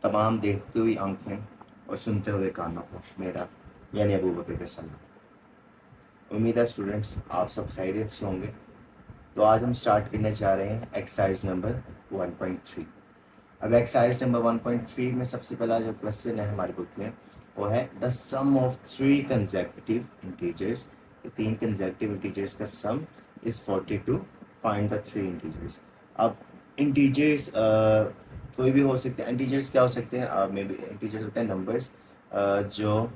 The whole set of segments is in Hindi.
तमाम देखती हुई आंखें और सुनते हुए कानों को मेरा यानी अबू बकर का सलाम। उम्मीद है स्टूडेंट्स आप सब खैरियत से होंगे। तो आज हम स्टार्ट करने जा रहे हैं एक्सरसाइज नंबर 1.3। अब एक्सरसाइज नंबर 1.3 में सबसे पहला जो क्वेश्चन है हमारी बुक में वो है the sum of three consecutive integers. तीन कंसेक्यूटिव इंटीजर्स का sum is 42। Find the three integers. अब इंटीजर्स कोई भी हो सकते हैं। इंटीजर्स क्या हो सकते हैं? मे बी इंटीजर्स होते हैं नंबर्स जो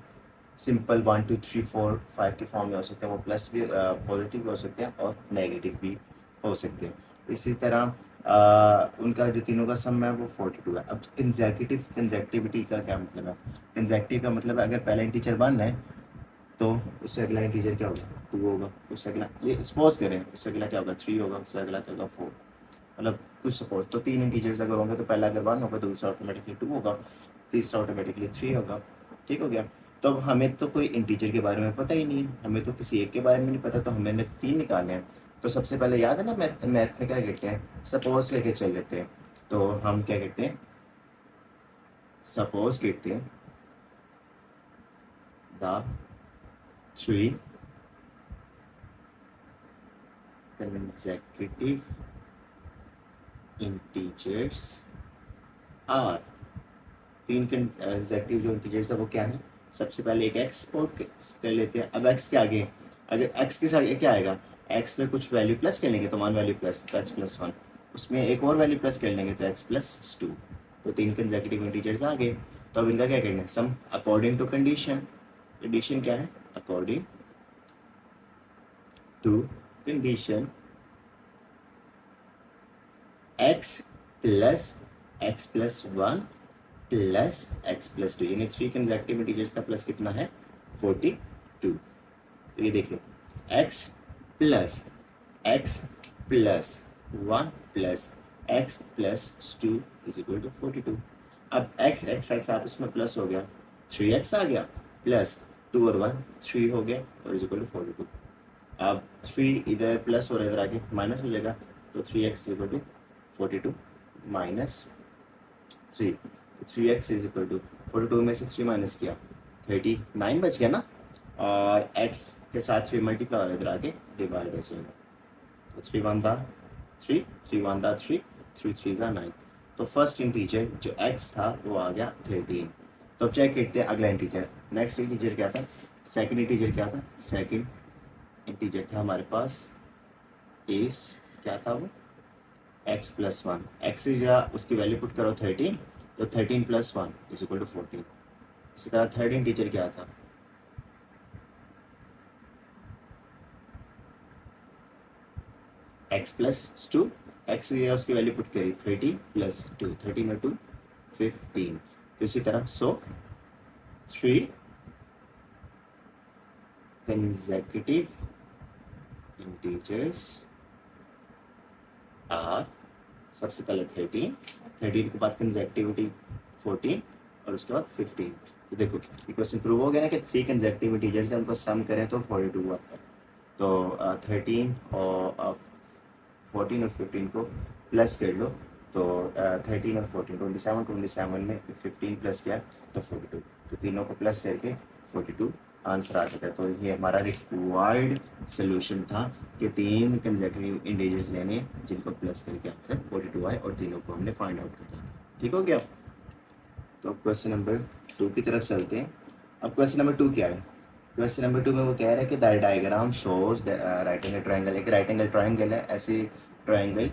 सिंपल 1 2 3 4 5 के फॉर्म में हो सकते हैं। वो प्लस भी पॉजिटिव भी हो सकते हैं और नेगेटिव भी हो सकते हैं। इसी तरह उनका जो तीनों का सम है वो 42 है। अब कंसेक्यूटिविटी का क्या मतलब है? कंसेक्यूटिव का मतलब है अगर पहला इंटीजर 1 है तो उससे अगला इंटीजर क्या होगा? 2 होगा। उससे अगला ये सपोज करें, उससे अगला क्या होगा? 3 होगा। उससे अगला क्या होगा? 4। मतलब कुछ सपोज तो तीन इंटीजर्स अगर होंगे तो पहला अगर 1 होगा, दूसरा ऑटोमेटिकली 2 होगा, तीसरा ऑटोमेटिकली 3 होगा। ठीक हो गया। तो अब हमें तो कोई इंटीजर के बारे में पता ही नहीं है, हमें तो किसी एक के बारे में नहीं पता, तो हमें तीन निकालने हैं। तो सबसे पहले याद है ना मैथ में क्या कहते हैं? सपोज लेके चल लेते हैं। तो हम क्या कहते हैं? सपोज कहते हैं the three consecutive integers are. तीन कंसेक्यूटिव जो इंटीजर्स है वो क्या है? सबसे पहले एक एक्स पोर्ट कर लेते हैं। अब एक्स के आगे अगर एक्स के साथ क्या आएगा? एक्स में कुछ वैल्यू प्लस कर लेंगे तो 1 वैल्यू प्लस तो एक्स प्लस 1। उसमें एक और वैल्यू प्लस कर लेंगे तो एक्स प्लस 2। तो तीन कंसेक्यूटिव इंटीजर्स आ गए। तो अब इनका क्या करना है? Sum according to condition. Condition क्या है? According to condition X plus 1 plus X plus 2, यानी थ्री कंसेक्यूटिव इंटीजर्स का प्लस कितना है? 42। तो ये देख लो, X plus 1 plus X plus 2 is equal to 42। अब एक्स आपस में प्लस हो गया, 3x आ गया, प्लस 2 और 1 3 हो गया और इज इक्वल टू 42। अब 3 इधर प्लस और इधर आके माइनस हो जाएगा, तो 3x is equal to 42 minus 3। 3x is equal to 42 में से 3 माइनस किया 39 बच गया ना, और x के साथ 3 मल्टीप्लाई और इधर आके डिवाइड हो जाएगा। तो 3 1 था 3, 3 1 था 3, 3 3 था 9। तो फर्स्ट इंटीजर जो x था वो आ गया 13। तो अब चेक करते हैं अगला इंटीजर। नेक्स्ट इंटीजर क्या था? सेकंड इंटीजर क्या था? सेकंड इंटीजर था हमारे पास इस क्या था वो? x plus 1। एक्स या उसकी वैल्यू पुट करो 13, तो 13 प्लस 1 इज इक्वल टू 14। इसी तरह थर्ड इंटीजर क्या था? x plus 2। एक्स या उसकी वैल्यू पुट करी 30 प्लस 2, 13 और 2 15। तो इसी तरह so three consecutive integers are. सबसे पहले 13 के बाद कंसेक्यूटिविटी 14 और उसके बाद 15। तो देखो ये क्वेश्चन प्रूव हो गया ना कि थ्री कंसेक्यूटिव इंटीजर्स हैं, उनको सम करें तो 42 आता है। तो 13 और 14 और 15 को प्लस कर लो, तो 13 और 14 27 में 15 प्लस किया तो 42। तो तीनों को प्लस करके 42 आंसर आ जाता है। तो ये हमारा रिक्वायर्ड सोल्यूशन था कि तीन कंसेक्यूटिव इंटीजर्स लेने हैं जिनको प्लस करके आंसर 42 आए, और तीनों को हमने फाइंड आउट कर दिया। ठीक हो गया। तो क्वेश्चन नंबर 2 की तरफ चलते हैं। अब क्वेश्चन नंबर 2 क्या है? क्वेश्चन नंबर 2 में वो कह रहा है कि the diagram shows right angle triangle. एक राइट एंगल ट्रायंगल है, ऐसी ट्रायंगल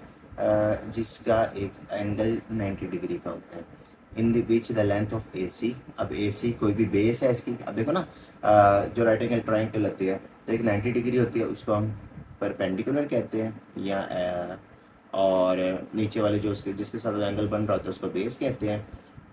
जिसका एक एंगल 90 डिग्री का होता है। In the beach the length of A C. अब ए सी कोई भी बेस है इसकी। अब देखो ना, जो राइट एंगल ट्रायंगल होती है तो एक 90 डिग्री होती है, उसको हम परपेंडिकुलर कहते हैं, या और नीचे वाले जो उसके जिसके साथ एंगल बन रहा होता है उसको बेस कहते हैं,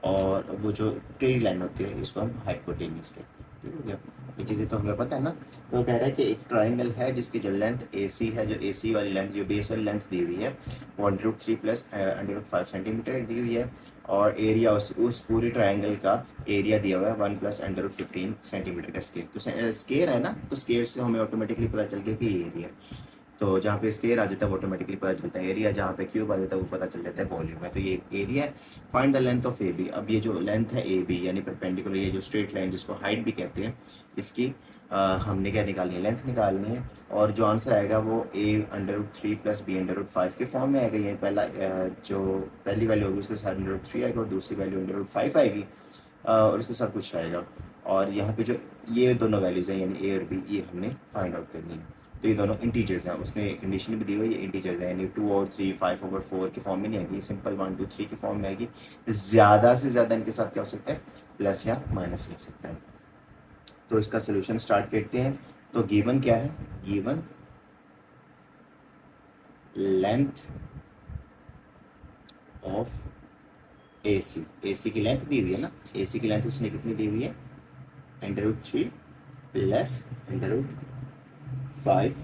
और वो जो टेढ़ी लाइन होती है इसको हम हाइपोटेन्यूज कहते हैं। ठीक हो गया। ये चीज़ें तो हमें पता है ना। तो कह रहा है कि एक ट्राइंगल है जिसकी जो लेंथ ए सी है, जो ए सी वाली लेंथ, जो बेस वाली लेंथ दी हुई है वो √3 प्लस √5 सेंटीमीटर दी हुई है, और एरिया उस पूरे ट्राइंगल का एरिया दिया हुआ है 1 प्लस √15 सेंटीमीटर का स्केयर। तो स्केयर है ना, तो स्केयर से हमें ऑटोमेटिकली पता चल गया कि ये एरिया है। तो जहाँ पे स्केयर आ जाता है वो ऑटोमेटिकली पता चलता है एरिया, जहाँ पे क्यूब आ जाता है वो पता चल जाता है वॉल्यूम है। तो ये एरिया है। Find the length of A B. अब ये जो लेंथ है ए बी यानी परपेंडिकुलर, ये जो स्ट्रेट लाइन जिसको हाइट भी कहते हैं, इसकी हमने क्या निकालनी है, लेंथ निकालनी है। और जो आंसर आएगा वो a√3 प्लस b√5 के फॉर्म में आएगा। ये पहला जो पहली वैल्यू होगी उसके साथ √3 आएगा और दूसरी वैल्यू √5 आएगी और उसके साथ कुछ आएगा। और यहाँ पे जो ये दोनों वैल्यूज़ हैं यानी a और b, ये हमने फाइंड आउट करनी है। तो ये दोनों इंटीजर्स हैं, उसने कंडीशन भी दी हुई है, ये इंटीजर्स हैं यानी 2 और 3 5/4 के फॉर्म में नहीं आएगी, सिंपल 1 2 3 के फॉर्म में आएगी। ज़्यादा से ज़्यादा इनके साथ क्या हो सकता है, प्लस या माइनस लिख सकता है। तो इसका सोल्यूशन स्टार्ट करते हैं। तो गिवन क्या है, given length of AC, AC की लेंथ दी हुई है ना, AC की लेंथ उसने कितनी दी हुई है, √3 प्लस √5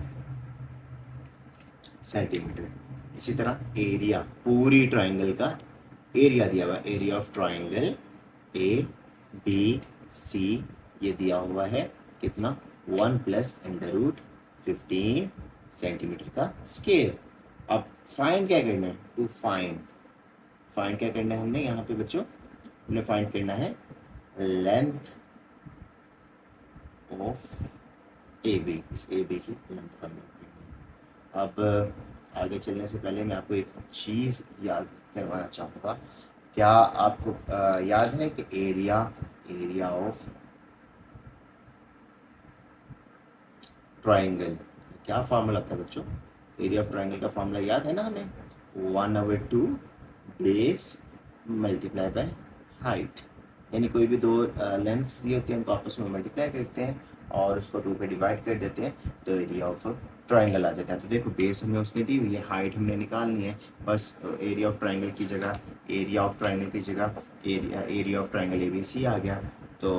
सेंटीमीटर। इसी तरह एरिया, पूरी ट्राइंगल का एरिया दिया हुआ है, एरिया ऑफ ट्राइंगल ABC ये दिया हुआ है कितना, 1 प्लस √15 सेंटीमीटर का स्केयर। अब फाइंड क्या करना है, टू फाइंड क्या करना है हमने यहाँ पे बच्चों, हमने फाइंड करना है लेंथ ऑफ AB, इस AB की लेंथ फाइंड करनी है। अब आगे चलने से पहले मैं आपको एक चीज़ याद करवाना चाहूँगा। क्या आपको याद है कि एरिया ऑफ ट्राइंगल क्या फार्मूला था बच्चों, एरिया ऑफ ट्राइंगल का फार्मूला याद है ना हमें, 1/2 बेस मल्टीप्लाई बाय हाइट। यानी कोई भी दो लेंथ्स दिए होते हैं उनको आपस में मल्टीप्लाई करते हैं और उसको 2 पे डिवाइड कर देते हैं तो एरिया ऑफ ट्राइंगल आ जाता है। तो देखो बेस हमें उसने दी हुई है, हाइट हमने निकालनी है, बस एरिया ऑफ ट्राइंगल की जगह एरिया ऑफ ट्राइंगल ABC आ गया। तो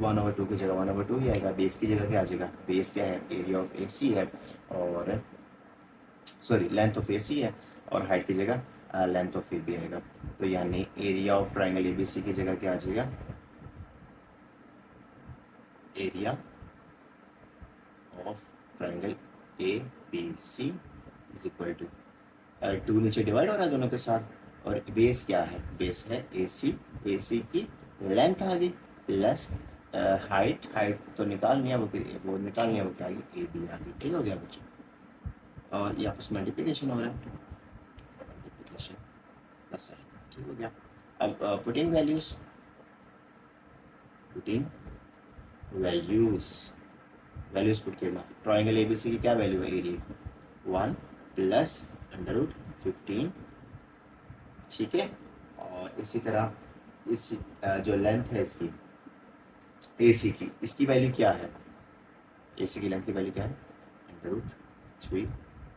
1/2 की जगह 1/2 ही आएगा, बेस की जगह क्या आ जाएगा, बेस क्या है, एरिया ऑफ AC है, और सॉरी लेंथ ऑफ AC है, और हाइट की जगह लेंथ ऑफ AB आएगा। तो यानी एरिया ऑफ ट्राइंगल ABC की जगह क्या आ जाएगा, area of triangle ABC is equal to 2 नीचे डिवाइड हो रहा है दोनों के साथ, और बेस क्या है, बेस है AC की लेंथ आ गई प्लस हाइट तो निकालनी है, वो निकालनी है, वो क्या आ गई, AB आ गई। ठीक हो गया बच्चों, और ये आपस में मल्टीप्लिकेशन हो रहा है, मल्टीप्लिकेशन प्लस है। ठीक हो गया। अब पुटिंग वैल्यूज पुट करना। ट्राइंगल ABC की क्या वैल्यू है, एरिया 1 प्लस √15, ठीक है। और इसी तरह इस जो लेंथ है इसकी AC की, इसकी वैल्यू क्या है, AC की लेंथ की वैल्यू क्या है, √3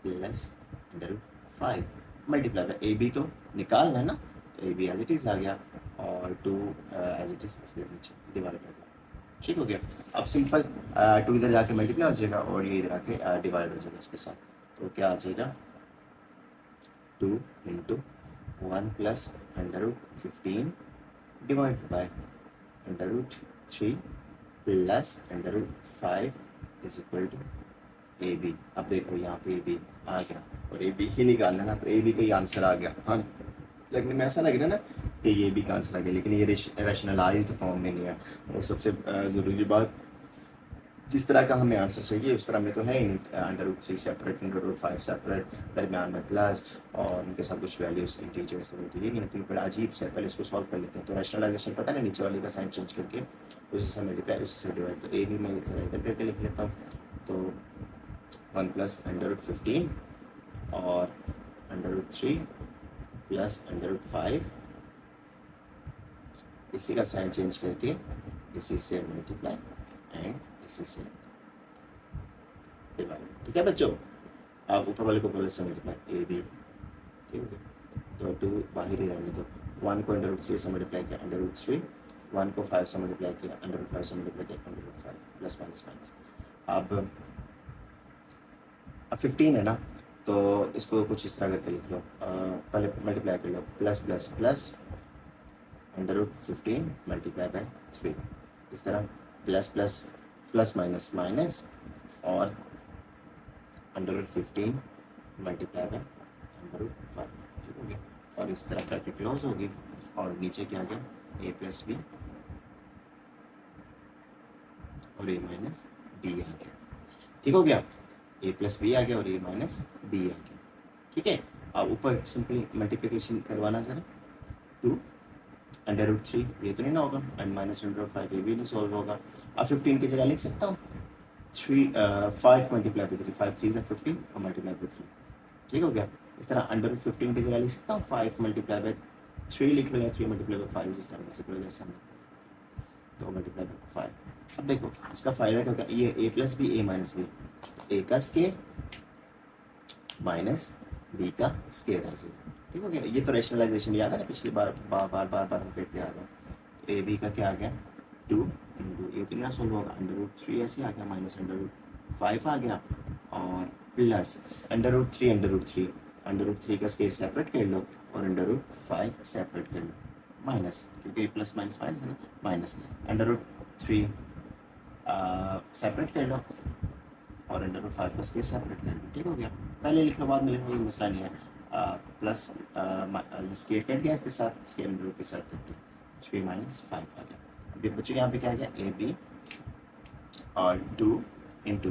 प्लस √5 मल्टीप्लाई बाय AB, तो निकालना है ना, तो AB एज इट इज आ गया और 2 एज इट इज इसके नीचे डिवाइड कर दिया। ठीक हो गया। अब सिंपल 2 इधर जाके मल्टीप्लाई हो जाएगा और ये इधर आके डिवाइड हो जाएगा इसके साथ। तो क्या आ जाएगा, 2 × 1 plus √15 divide by √3 plus √5 is equal to AB। अब देखो यहाँ पे AB आ गया और AB ही निकालना ना, तो AB का ही आंसर आ गया। हाँ, लगने में ऐसा लग रहा है ना कि ये AB का आंसर आ गया, लेकिन ये रैशनलाइज्ड फॉर्म में नहीं है। और सबसे ज़रूरी बात, जिस तरह का हमें आंसर चाहिए उस तरह में तो है ही नहीं, √3 सेपरेट, √5 सेपरेट, दरमियान में प्लस और उनके साथ कुछ वैल्यूज इंटीजर्स, तो ये नहीं होती, बड़ा अजीब से। पहले इसको सॉल्व कर लेते हैं। तो रैशनलाइजेशन पता नहीं, नीचे वाले का साइन चेंज करके उसी से मल्टीप्लाई उसी से डिवाइड, तो AB में जरा इधर करके लिख लेता हूँ। तो 1 प्लस √15 और √3 प्लस √5, इसी का साइन चेंज करके इसी से मल्टीप्लाई एंड इसी से डिवाइड। ठीक है बच्चों, आप ऊपर वाले को ऊपर से मल्टीप्लाई AB, ठीक है। तो 2 बाहर ही रहने दो, 1 को √3 से मल्टीप्लाई किया √3, 1 को 5 से मल्टीप्लाई किया √5 से मल्टीप्लाई किया √5 प्लस माइनस माइनस। अब 15 है ना, तो इसको कुछ इस तरह करके लिख लो, पहले मल्टीप्लाई कर लो, plus plus plus √15 multiply by 3, इस तरह plus plus plus minus minus और under root 15 multiply by under root 5, ठीक हो गया। और इस तरह ब्रैकेट क्लोज होगी और नीचे क्या आ गया, ए प्लस बी और ए माइनस बी आ गया, ठीक हो गया। ए प्लस बी आ गया और ए माइनस बी आ गया, ठीक है। अब ऊपर सिंपली मल्टीप्लिकेशन करवाना जरा, 2 अंडर रूट 3 ये तो नहीं ना होगा, एंड माइनस अंडर रूट 5 ये भी नहीं सॉल्व होगा। अब 15 की जगह लिख सकता हूँ 5 मल्टीप्लाई बाई 3, 5 3 15 और मल्टीप्लाई बाई 3, ठीक हो गया। इस तरह अंडर रूट 15 की जगह लिख सकता हूँ 5 मल्टीप्लाई बाई 3 लिख लो या 3 मल्टीप्लाई बाई 5, जिस तरह से करो जैसा तो मल्टीप्लाई बाई 5। अब देखो इसका फ़ायदा क्या होगा, ये ए प्लस बी ए माइनस बी, ए का स्केयर माइनस बी का स्केयर आ जाएगा, ठीक हो गया। ये तो रैशनलाइजेशन याद है ना, पिछली बार हम करते आ गए। ए बी का क्या आ गया 2 इंटू ये तो ना सोल्व होगा, अंडर रूट 3 ऐसे आ गया माइनस अंडर रूट 5 आ गया और plus under root 3 under root 3 का स्केयर सेपरेट कर लो और अंडर रूट 5 सेपरेट कर लो, माइनस क्योंकि प्लस माइनस माइनस है ना, माइनस अंडर रूट 3 सेपरेट कर लो और अंडर रूट 5 का स्केयर सेपरेट कर लो, ठीक हो गया। पहले लिख लो बाद में लिखो, कोई मसला नहीं है। प्लस स्केयर कट गया इसके साथ, स्केयर अंडर रूट के साथ 3 माइनस 5 आ गया। अभी बच्चों यहाँ पे क्या आ गया, ए बी और 2 into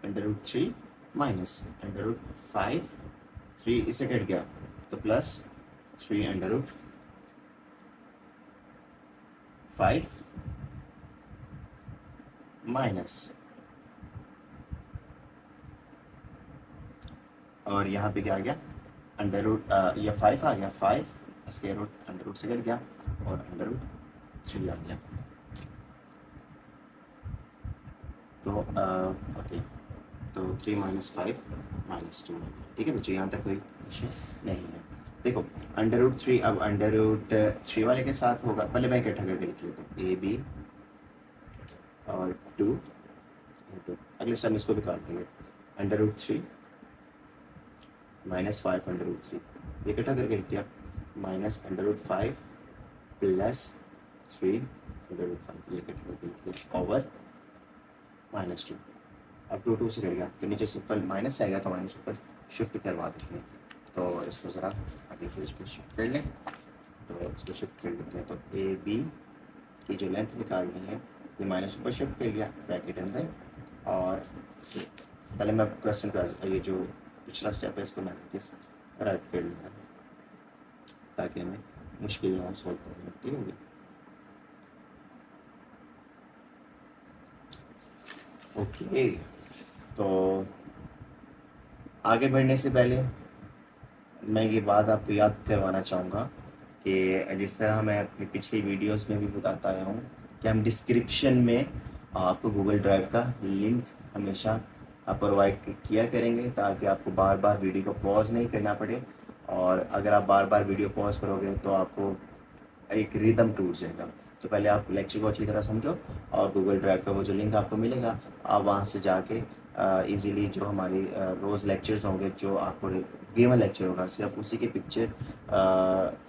under root 3 minus under root 5, 3 इससे कट गया तो प्लस 3 अंडर रूट 5 माइनस, और यहाँ पे क्या आ गया अंडर रूट या 5 आ गया, 5 स्क्वायर रूट अंडर रूट से कट गया और अंडर रूट 3 आ गया। तो ओके, तो 3 माइनस 5 माइनस 2, ठीक है बच्चों, यहाँ तक कोई इशू नहीं है। देखो अंडर रूट 3 अब अंडर रूट 3 वाले के साथ होगा, पहले मैं इकट्ठा करके लिख लेता हूँ, ए बी और 2 इंटू अगले स्टेप में इसको भी काट देंगे, under root 3 minus 5 under root 3 इकट्ठा करके लिख दिया, minus under root 5 plus 3 under root 5 ये इकट्ठा करके लिख दिया ओवर माइनस 2। अब 2 से कट गया तो नीचे सिंपल माइनस आएगा तो माइनस ऊपर शिफ्ट करवा देते हैं, तो इसको ज़रा आगे पेज पर शिफ्ट कर लें, तो इसको शिफ्ट कर देते हैं। तो ए बी की जो लेंथ निकालनी है ये माइनस ऊपर शिफ्ट कर लिया ब्रैकेट अंदर, और पहले मैं क्वेश्चन का ये जो पिछला स्टेप है इसको मैं राइट कर लूँगा ताकि हमें मुश्किल ना सॉल्व करनी ठीक होगी। ओके, तो आगे बढ़ने से पहले मैं ये बात आपको याद करवाना चाहूँगा कि जिस तरह मैं अपनी पिछली वीडियोस में भी बताता आया हूँ कि हम डिस्क्रिप्शन में आपको गूगल ड्राइव का लिंक हमेशा प्रोवाइड किया करेंगे ताकि आपको बार बार वीडियो को पॉज नहीं करना पड़े, और अगर आप बार बार वीडियो पॉज करोगे तो आपको एक रिदम टूट जाएगा। तो पहले आप लेक्चर को अच्छी तरह समझो और गूगल ड्राइव का वो जो लिंक आपको मिलेगा आप वहाँ से जाके इजीली जो हमारी रोज़ लेक्चर्स होंगे, जो आपको गिवन लेक्चर होगा सिर्फ उसी के पिक्चर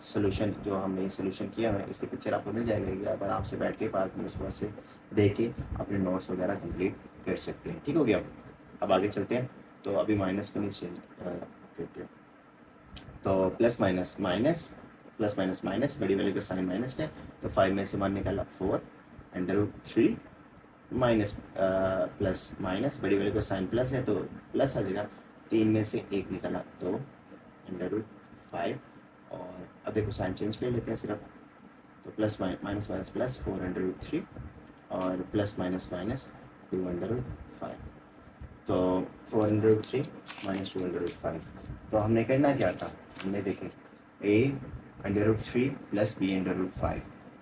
सोल्यूशन जो हमने सोल्यूशन किया है इसके पिक्चर आपको मिल जाएगा, आप आराम से बैठ के बाद में उसको से देख के अपने नोट्स वगैरह कंप्लीट कर सकते हैं। ठीक हो गया, अब आगे चलते हैं। तो अभी माइनस को नीचे करते हैं, तो plus minus minus plus minus minus बड़ी वाले का साइन माइनस है तो 5 में से 1 निकाला 4 under root 3 minus plus minus बड़ी वाले का साइन प्लस है तो प्लस आ जाएगा, 3 में से 1 निकाला तो अंडर रूट 5, और अब देखो साइन चेंज कर लेते हैं सिर्फ, तो plus minus minus plus 4 under root 3 और plus minus minus 2 under root 5, तो 4 under root 3 minus 2 under root 5। तो हमने करना क्या था, हमने देखें a under root 3 plus B under root 5,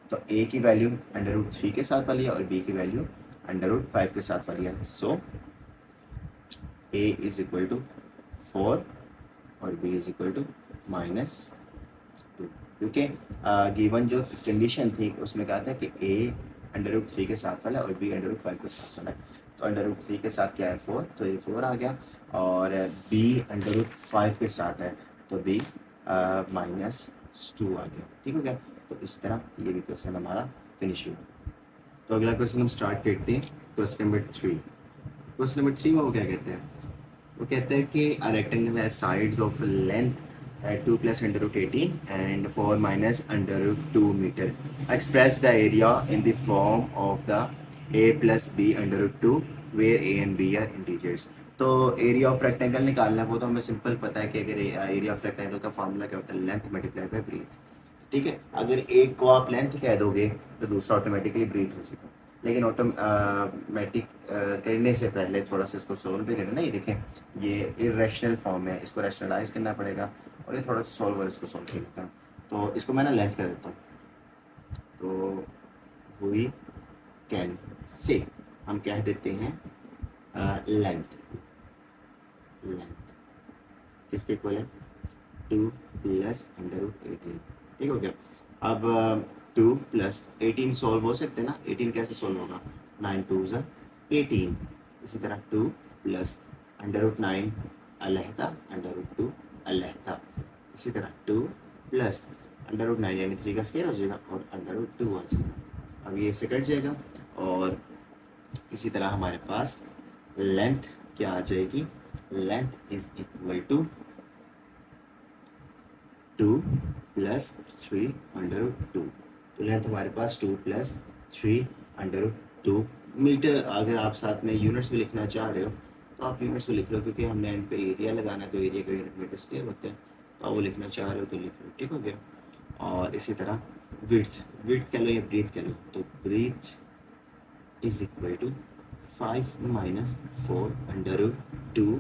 तो a की वैल्यू अंडर रूट 3 के साथ वाली है और b की वैल्यू अंडर रूट 5 के साथ वाली है। सो a इज इक्वल टू 4 और b इज इक्वल टू -2, क्योंकि गिवन जो कंडीशन थी उसमें कहा था कि a अंडर रूट 3 के साथ वाला है और b अंडर रूट 5 के साथ वाला है, तो अंडर रूट 3 के साथ क्या है 4, तो ये 4 आ गया, और b अंडर रूट 5 के साथ है तो b -2 आ गया। ठीक हो गया, तो इस तरह ये भी क्वेश्चन हमारा फिनिश हुआ। तो अगला क्वेश्चन हम स्टार्ट करते हैं, क्वेश्चन नंबर 3। क्वेश्चन नंबर 3 में वो क्या कहते हैं, वो कहते हैं कि a rectangle has sides of length 2 plus under root 18 and 4 minus under root 2 meter. Express the area in the form of the a plus b under root 2 where a and b are integers. तो एरिया ऑफ रेक्टेंगल निकालना है, वो तो हमें सिंपल पता है कि अगर एरिया ऑफ रेक्टेंगल का फॉर्मूला क्या होता है, लेंथ मल्टीप्लाई बाय ब्रीथ। ठीक है, अगर एक को आप लेंथ कह दोगे तो दूसरा ऑटोमेटिकली ब्रीथ हो जाएगा। लेकिन ऑटोमेटिक करने से पहले थोड़ा सा इसको सोल्व भी करना। ये देखें, ये इरेशनल फॉर्म है, इसको रैशनलाइज करना पड़ेगा और ये थोड़ा सा सॉल्व, इसको सॉल्व कर लेता हूँ। तो इसको मैं ना लेंथ कर देता हूँ। तो वी कैन से हम कह देते हैं लेंथ, लेंथ किसके इक्वल है, 2 प्लस अंडर रूट 18। ठीक हो गया। अब 2 प्लस 18 सॉल्व हो सकते हैं ना, 18 कैसे सॉल्व होगा, 9 2 ज़ा 18। इसी तरह 2 प्लस अंडर रूट 9 अलहदा अंडर रूट 2 अलहदा। इसी तरह 2 प्लस अंडर रूट 9 यानी 3 का स्क्वायर हो जाएगा और अंडर रूट 2 आ जाएगा। अब ये इससे कट जाएगा और इसी तरह हमारे पास लेंथ क्या आ जाएगी, length is equal to 2 plus 3 under root 2। तो लेंथ हमारे पास 2 प्लस 3 अंडर रूट 2 मीटर। अगर आप साथ में यूनिट्स भी लिखना चाह रहे हो तो आप यूनिट्स भी लिख लो, क्योंकि हमने इन पे एरिया लगाना है तो एरिया का यूनिट मीटर स्क्वायर होते हैं, तो आप वो लिखना चाह रहे हो तो लिख लो। ठीक हो गया। और इसी तरह विड्थ, विड्थ कह लो या ब्रीथ कह लो, तो breadth is equal to 5 minus 4 under root 2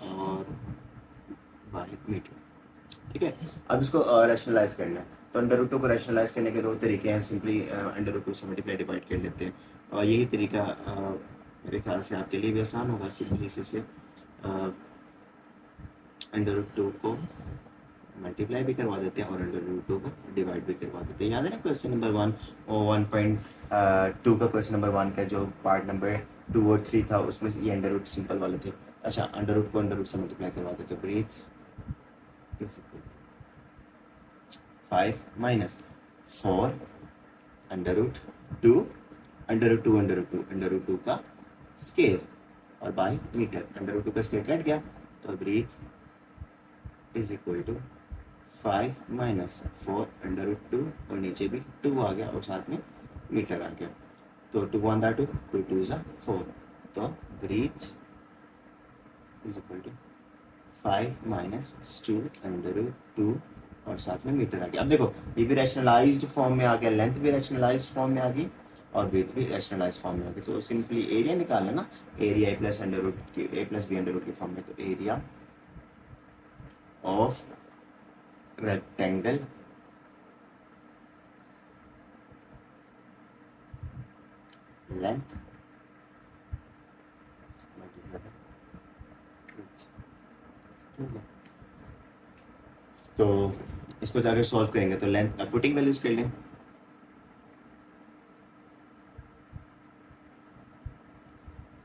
और बाई मीटर। ठीक है, अब इसको रैशनलाइज करना है, तो अंडर रूट 2 को रैशनलाइज करने के दो तरीके हैं। सिंपली अंडर रूट 2 से मल्टीप्लाई डिवाइड कर लेते हैं और यही तरीका मेरे ख्याल से आपके लिए भी आसान होगा। सिंपली इसी अंडर रूट 2 को मल्टीप्लाई भी करवा देते हैं और अंडर रूट 2 को डिवाइड भी करवा देते हैं। याद है ना क्वेश्चन नंबर 1 और 1.2 का, क्वेश्चन नंबर 1 का जो पार्ट नंबर 2 और 3 था, उसमें ये अंडर रूट सिंपल वाले थे। अच्छा, अंडर रूट को अंडर रूट से मल्टीप्लाई करवा देते, तो ब्रीथ 5 minus 4 under root 2 under root 2 under root 2 under root 2 का स्केयर और बाई मीटर। अंडर रूट 2 का स्केयर कट गया तो breadth is equal to 5 minus 4 under root 2 और नीचे भी 2 आ गया और साथ में मीटर आ गया। तो 2 1 2 2 2 ज़ा 4, तो breadth is equal to 5 minus 2 under root 2 और साथ में मीटर आ गया। अब देखो, ये भी रैशनलाइज्ड फॉर्म में आ गया, लेंथ भी रैशनलाइज्ड फॉर्म में आ गई और ब्रीथ भी रैशनलाइज्ड फॉर्म में आ गई। तो सिंपली एरिया निकालना ना, area A plus under root की, A plus B under root के फॉर्म में, तो एरिया ऑफ रेक्टेंगल लेंथ तो इसको जाकर सॉल्व करेंगे तो लेंथ पुटिंग वैल्यूज कर लें।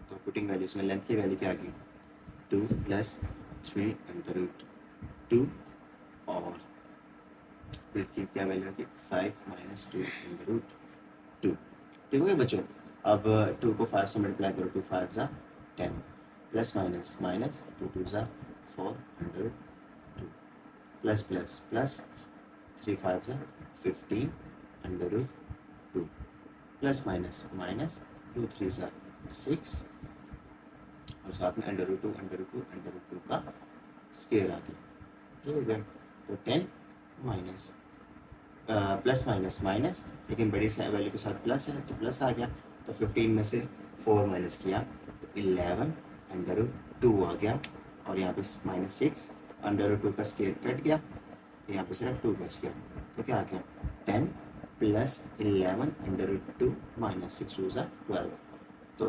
तो पुटिंग वैल्यूज में लेंथ की वैल्यू क्या आ गई, 2 प्लस 3 अंडर रूट 2 और ब्रीथ की क्या वैल्यू आ गई, 5 माइनस 2 अंडर रूट 2। ठीक हो गया बच्चों। अब 2 को 5 से मल्टीप्लाई करो, 2 5 ज़ा 10 प्लस माइनस माइनस 2 2 ज़ा 4 under root 2 plus plus plus 3 5 ज़ा 15 under root 2 plus minus minus 2 3 ज़ा 6 और साथ में under root 2 under root 2 under root 2 का स्क्वायर आ गया। ठीक हो गया। तो 10 माइनस प्लस माइनस माइनस, लेकिन बड़ी वैल्यू के साथ प्लस है तो प्लस आ गया। तो 15 में से 4 माइनस किया तो 11 अंडर रूट 2 आ गया और यहाँ पे माइनस 6 अंडर रूट 2 का स्क्वायर कट गया, यहाँ पे सिर्फ 2 बच गया। तो क्या आ गया, 10 प्लस 11 अंडर रूट 2 माइनस 6 2 ज़ा 12। तो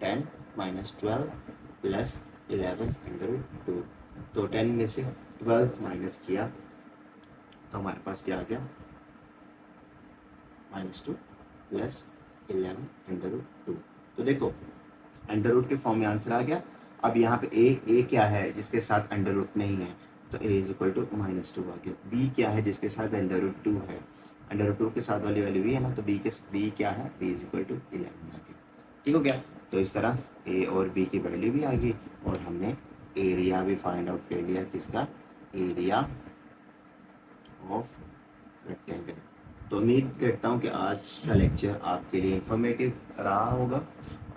10 माइनस 12 प्लस 11 अंडर रूट 2। तो 10 में से 12 माइनस किया तो हमारे पास क्या आ गया, -2 प्लस 11 अंडर रूट 2। तो देखो अंडर रूट के फॉर्म में आंसर आ गया। अब यहाँ पे ए क्या है जिसके साथ अंडर रूट नहीं है, तो a इज इक्वल टू -2 आ गया। b क्या है जिसके साथ अंडर रूट 2 है, अंडर रूट 2 के साथ वाली वैल्यू है ना, तो b क्या है, b इज इक्वल टू 11 आ गया। ठीक हो गया। तो इस तरह a और b की वैल्यू भी आ गई और हमने एरिया भी फाइंड आउट कर लिया, किसका, एरिया ऑफ रेक्टेंगल। तो उम्मीद करता हूँ कि आज का लेक्चर आपके लिए इंफॉर्मेटिव रहा होगा,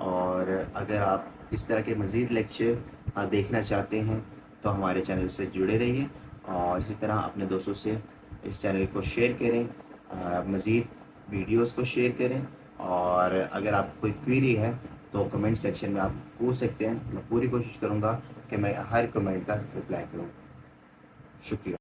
और अगर आप इस तरह के मज़ीद लेक्चर देखना चाहते हैं तो हमारे चैनल से जुड़े रहिए, और इसी तरह अपने दोस्तों से इस चैनल को शेयर करें, मज़ीद वीडियोस को शेयर करें, और अगर आप कोई क्वेरी है तो कमेंट सेक्शन में आप पूछ सकते हैं। मैं पूरी कोशिश करूँगा कि मैं हर कमेंट का रिप्लाई करूँ। शुक्रिया।